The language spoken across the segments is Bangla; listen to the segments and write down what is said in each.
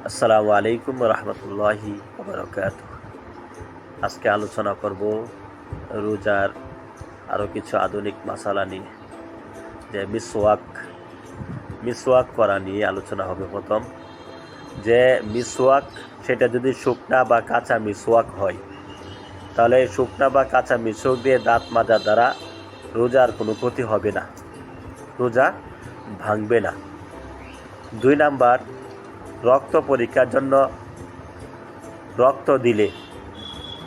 আসসালামু আলাইকুম রহমতুল্লাহি বারাকাতুহু। আজকে আলোচনা করব রোজার আরও কিছু আধুনিক মাসালা নিয়ে, যে মিসওয়াক করা নিয়ে আলোচনা হবে। প্রথম, যে মিসওয়াক সেটা যদি শুকনা বা কাঁচা মিসওয়াক হয়, তাহলে শুকনা বা কাঁচা মিসওয়াক দিয়ে দাঁত মাজার দ্বারা রোজার কোনো ক্ষতি হবে না, রোজা ভাঙবে না। 2 নাম্বার, রক্ত পরীক্ষার জন্য রক্ত দিলে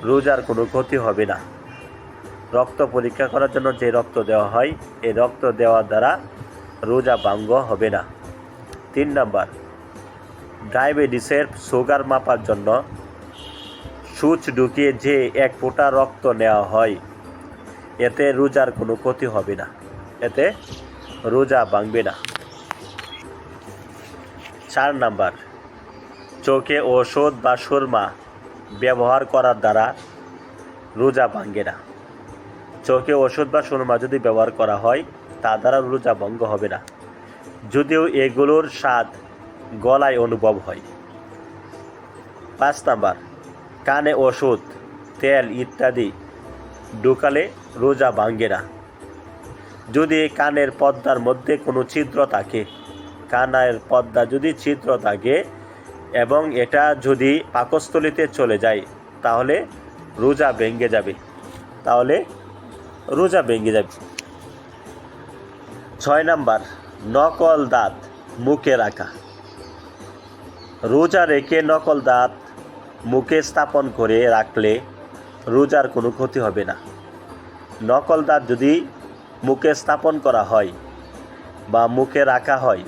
রোজার কোনো ক্ষতি হবে না। রক্ত পরীক্ষা করার জন্য যে রক্ত দেওয়া হয়, এই রক্ত দেওয়ার দ্বারা রোজা ভঙ্গ হবে না। 3 নাম্বার, ডায়াবেটিসের সুগার মাপার জন্য সূচ ঢুকিয়ে যে 1 ফোঁটা রক্ত নেওয়া হয়, এতে রোজার কোনো ক্ষতি হবে না, এতে রোজা ভাঙবে না। 4 নাম্বার, চোখে ওষুধ বা সুরমা ব্যবহার করার দ্বারা রোজা ভাঙে না। চোখে ওষুধ বা সুরমা যদি ব্যবহার করা হয়, তা দ্বারা রোজা ভঙ্গ হবে না, যদিও এগুলোর স্বাদ গলায় অনুভব হয়। 5 নাম্বার, কানে ওষুধ, তেল ইত্যাদি ঢুকালে রোজা ভাঙে না, যদি কানের পর্দার মধ্যে কোনো ছিদ্র থাকে। কানের পর্দা যদি ছিদ্র থাকে এবং এটা যদি পাকস্থলীতে চলে যায়, তাহলে রোজা ভেঙে যাবে, 6 নাম্বার, নকল দাঁত মুখে রাখা। রোজা রেখে নকল দাঁত মুখে স্থাপন করে রাখলে রোজার কোনো ক্ষতি হবে না। নকল দাঁত যদি মুখে স্থাপন করা হয় বা মুখে রাখা হয়,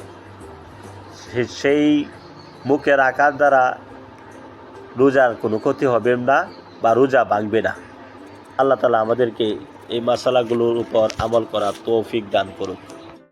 সেই মুখে রাখার দ্বারা রোজার কোনো ক্ষতি হবে না বা রোজা ভাঙবে না। আল্লাহ তাআলা আমাদেরকে এই মাসালাগুলোর উপর আমল করার তৌফিক দান করুন।